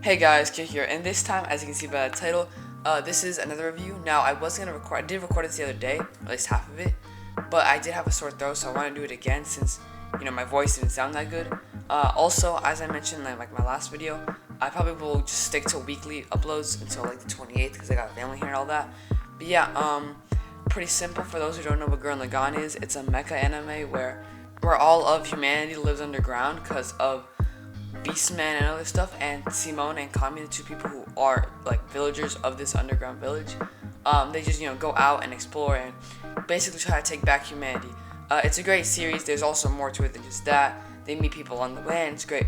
Hey guys, Kid here, and this time, as you can see by the title, this is another review. Now, I did record this the other day, at least half of it, but I did have a sore throat, so I want to do it again since, my voice didn't sound that good. Also, as I mentioned in my last video, I probably will just stick to weekly uploads until the 28th because I got family here and all that. But yeah, pretty simple for those who don't know what Gurren Laggan is. It's a mecha anime where all of humanity lives underground because of Beastman and other stuff, and Simone and Kami, the two people who are villagers of this underground village. They just go out and explore and basically try to take back humanity. It's a great series. There's also more to it than just that. They meet people on the way, and it's great.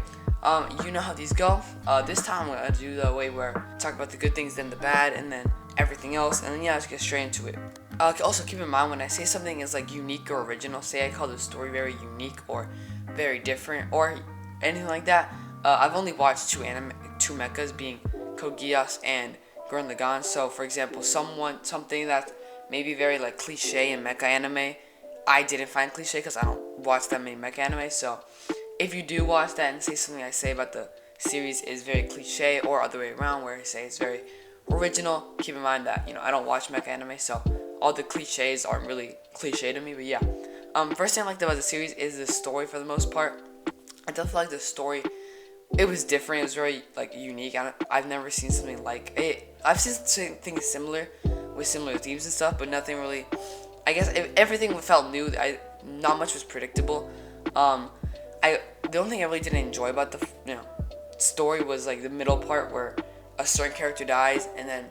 You know how these go. This time I'm gonna do the way where I talk about the good things, then the bad, and then everything else, and then let's get straight into it. Also keep in mind when I say something is unique or original, say I call the story very unique or very different or anything like that. I've only watched two mechas, being Code Geass and Gurren Laggan. So, for example, something that's maybe very cliche in mecha anime, I didn't find cliche because I don't watch that many mecha anime. So, if you do watch that and say something I say about the series is very cliche, or other way around where I say it's very original, keep in mind that I don't watch mecha anime, so all the cliches aren't really cliche to me. But yeah, first thing I liked about the series is the story for the most part. I definitely like the story. It was different. It was very unique. I've never seen something like it. I've seen things similar with similar themes and stuff, but nothing really. I guess everything felt new. Not much was predictable. The only thing I really didn't enjoy about the story was the middle part where a certain character dies and then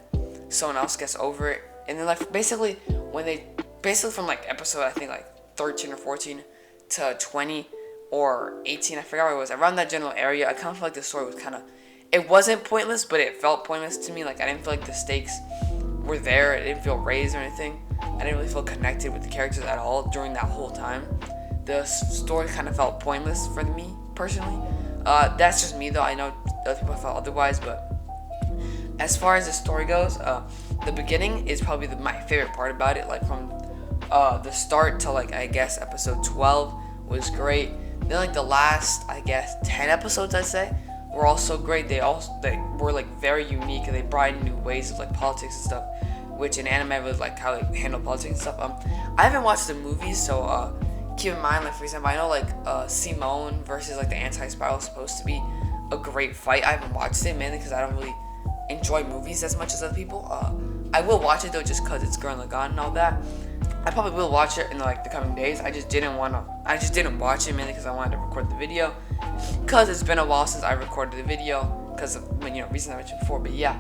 someone else gets over it, and then basically from episode I think 13 or 14 to 20 or 18, I forgot what it was, around that general area, I kind of felt like the story was it wasn't pointless, but it felt pointless to me. I didn't feel like the stakes were there. It didn't feel raised or anything. I didn't really feel connected with the characters at all during that whole time. The story kind of felt pointless for me, personally. That's just me, though. I know other people felt otherwise, but as far as the story goes, the beginning is probably my favorite part about it. From the start to, I guess, episode 12 was great. Then the last, I guess, 10 episodes, I'd say, were also great. They were very unique, and they brought in new ways of politics and stuff, which in anime was how they handle politics and stuff. I haven't watched the movies, so keep in mind, for example, I know Simone versus the anti-spiral is supposed to be a great fight. I haven't watched it mainly because I don't really enjoy movies as much as other people. I will watch it though, just because it's Gurren Laggan and all that. I probably will watch it in the coming days. I just didn't watch it mainly because I wanted to record the video, because it's been a while since I recorded the video because of reasons I mentioned before. But yeah,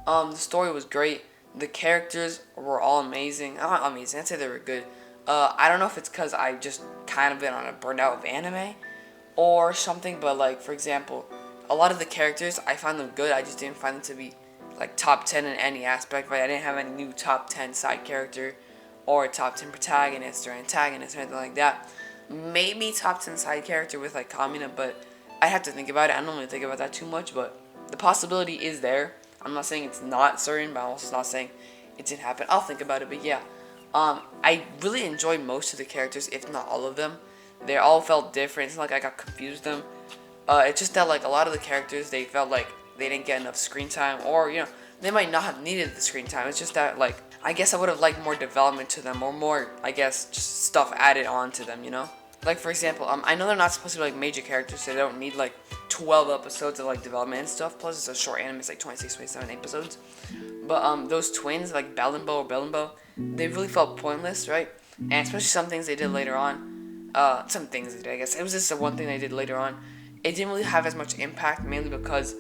the story was great. The characters were all amazing. Not amazing, I'd say they were good. I don't know if it's because I just kind of been on a burnout of anime or something, but for example, a lot of the characters, I found them good. I just didn't find them to be top 10 in any aspect, right? I didn't have any new top 10 side character or a top 10 protagonist or antagonist or anything like that. Maybe top 10 side character with Kamina, but I have to think about it. I don't really think about that too much, but the possibility is there. I'm not saying it's not certain, but I'm also not saying it didn't happen. I'll think about it, but yeah. I really enjoyed most of the characters, if not all of them. They all felt different. It's not I got confused them. It's just that a lot of the characters, they felt they didn't get enough screen time, or they might not have needed the screen time. It's just that I guess I would have liked more development to them, or more, I guess, just stuff added on to them, for example, I know they're not supposed to be major characters, so they don't need 12 episodes of development and stuff. Plus it's a short anime, it's 26, 27 episodes. But those twins, Belimbo or Belimbo, they really felt pointless, right? And especially some things they did later on. Some things they did, I guess. It was just the one thing they did later on. It didn't really have as much impact, mainly because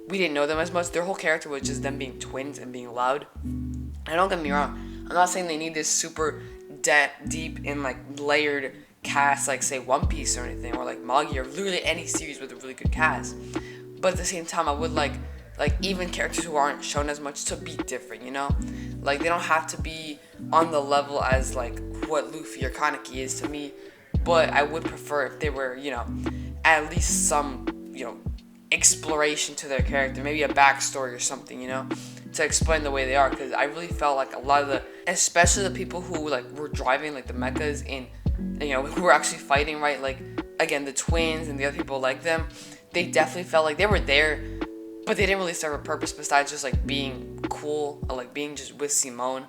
we didn't know them as much. Their whole character was just them being twins and being loud. And don't get me wrong, I'm not saying they need this super deep and layered cast say One Piece or anything, or Magi, or literally any series with a really good cast. But at the same time, I would like even characters who aren't shown as much to be different, they don't have to be on the level as what Luffy or Kaneki is to me, but I would prefer if they were at least some exploration to their character, maybe a backstory or something, to explain the way they are. Because I really felt a lot of especially the people who were driving the mechas in, who were actually fighting, right? Again, the twins and the other people like them, they definitely felt they were there but they didn't really serve a purpose besides just like being cool or like being just with Simone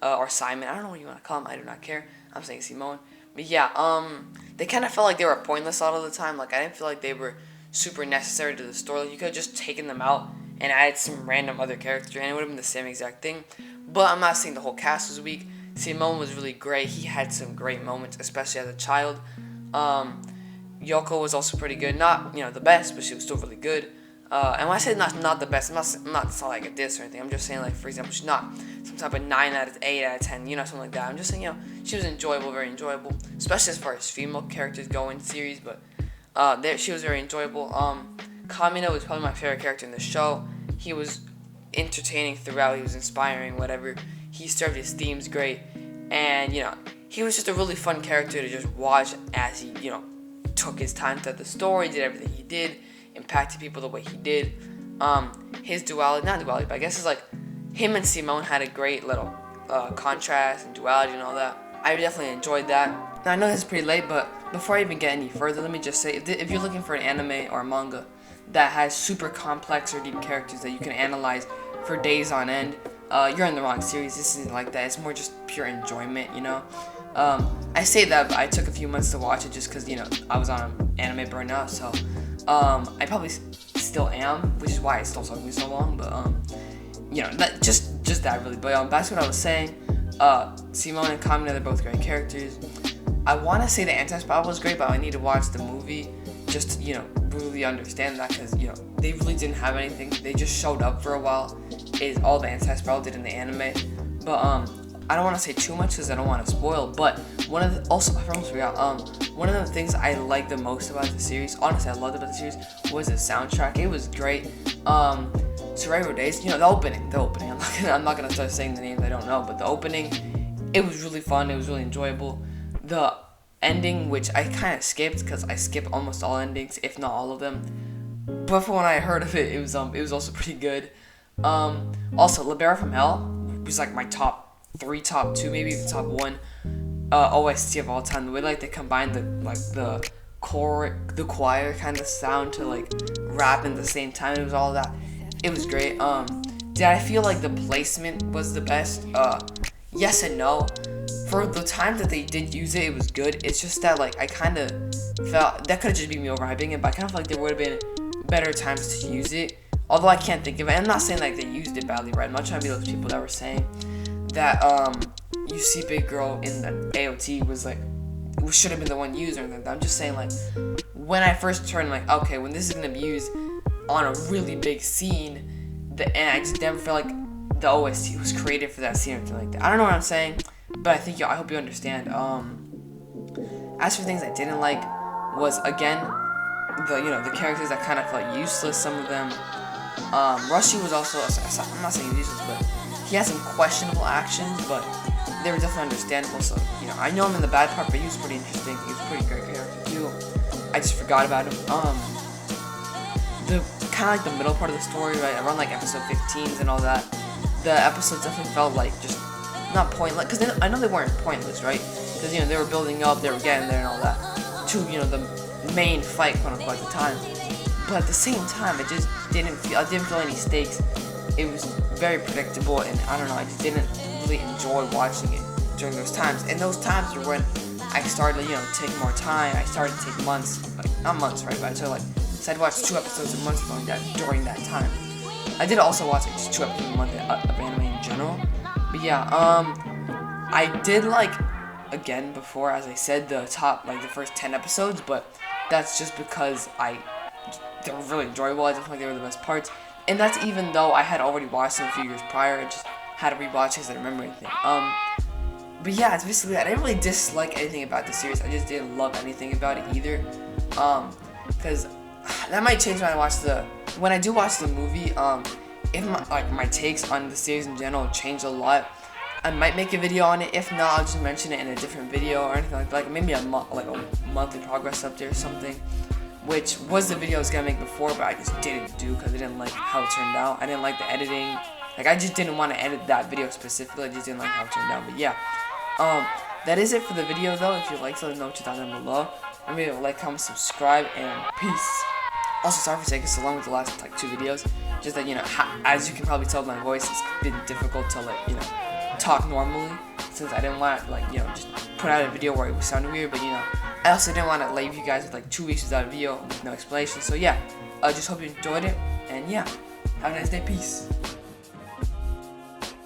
or Simon. I don't know what you want to call him. I do not care. I'm saying Simone. But yeah, they kind of felt like they were pointless all of the time. Like, I didn't feel like they were super necessary to the story. Like, you could have just taken them out and added some random other character, and it would have been the same exact thing. But I'm not saying the whole cast was weak. Simone was really great. He had some great moments, especially as a child. Yoko was also pretty good. Not, the best, but she was still really good. And when I say not the best, I'm not saying like a diss or anything. I'm just saying, like, for example, she's not some type of 9 out of 8 out of 10, something like that. I'm just saying, she was enjoyable, very enjoyable, especially as far as female characters go in the series. But she was very enjoyable. Kamina was probably my favorite character in the show. He was entertaining throughout. He was inspiring, whatever. He served his themes great. And, he was just a really fun character to just watch as he, took his time to the story, did everything he did, impacted people the way he did. His duality, not duality, but I guess it's like him and Simone had a great little contrast and duality and all that. I definitely enjoyed that. Now, I know this is pretty late, but before I even get any further, let me just say, if you're looking for an anime or a manga that has super complex or deep characters that you can analyze for days on end, you're in the wrong series. This isn't like that. It's more just pure enjoyment, I say that, but I took a few months to watch it just because, I was on anime burnout, so I probably still am, which is why it still took me so long, but, just that really. But back to what I was saying, Simone and Kamina, they're both great characters. I want to say the anti-spiral was great, but I need to watch the movie just to, really understand that, because, they really didn't have anything. They just showed up for a while, is all the anti-spiral did in the anime. But, I don't want to say too much because I don't want to spoil, but one of the things I liked the most about the series, honestly I loved about the series, was the soundtrack. It was great. Survivor Days, the opening, I'm not gonna start saying the names I don't know, but the opening, it was really fun, it was really enjoyable. The ending, which I kind of skipped because I skip almost all endings, if not all of them, but for when I heard of it, it was also pretty good. Also, Libera from Hell was like my top 3, top 2, maybe the top 1 OST of all time. The way they combined the choir kind of sound to rap at the same time. It was all that. It was great. Did I feel like the placement was the best? Yes and no. For the time that they did use it, it was good. It's just that I kind of felt that could have just been me overhyping it, but I kind of feel like there would have been better times to use it. Although I can't think of it. I'm not saying they used it badly, right? I'm not trying to be those people that were saying that you see Big Girl in the AOT was should have been the one used or anything. I'm just saying when I first turned okay, when this is gonna be used on a really big scene, and I just never felt like the OST was created for that scene or anything like that. I don't know what I'm saying, but I hope you understand. As for things I didn't like was again the characters that kind of felt useless. Some of them. Rushy was also, I'm not saying he's useless, but he had some questionable actions, but they were definitely understandable. So, I know him in the bad part, but he was pretty interesting. He was a pretty great character too. I just forgot about him. The kind of the middle part of the story, right, around episode 15s and all that, the episodes definitely felt just not pointless, because I know they weren't pointless, right? Because they were building up, they were getting there and all that to the main fight, quote unquote, at the time. But at the same time, I didn't feel any stakes. It was very predictable, and I don't know, I just didn't really enjoy watching it during those times. And those times were when I started, take more time. I started to take months, not months, right? But so I'd watch 2 episodes a month during that time. I did also watch just 2 episodes a month of anime in general. But yeah, I did again before, as I said, the top the first 10 episodes, but that's just because they were really enjoyable. I definitely think they were the best parts. And that's even though I had already watched them a few years prior. I just had to rewatch because I didn't remember anything. But yeah, it's basically that. I didn't really dislike anything about the series. I just didn't love anything about it either. Because that might change when I do watch the movie. If my takes on the series in general change a lot, I might make a video on it. If not, I'll just mention it in a different video or anything like that. Maybe a monthly progress update or something. Which was the video I was gonna make before, but I just didn't do because I didn't like how it turned out. I didn't like the editing. I just didn't want to edit that video specifically. I just didn't like how it turned out. But yeah, that is it for the video though. If you liked, let me know what you thought down below. Remember to comment, subscribe, and peace. Also, sorry for taking so long with the last 2 videos. Just that, as you can probably tell, my voice has been difficult to, talk normally, since I didn't want to, just put out a video where it was sounding weird, but, I also didn't want to leave you guys with, 2 weeks without a video with no explanation. So, yeah, I just hope you enjoyed it, and, yeah, have a nice day. Peace.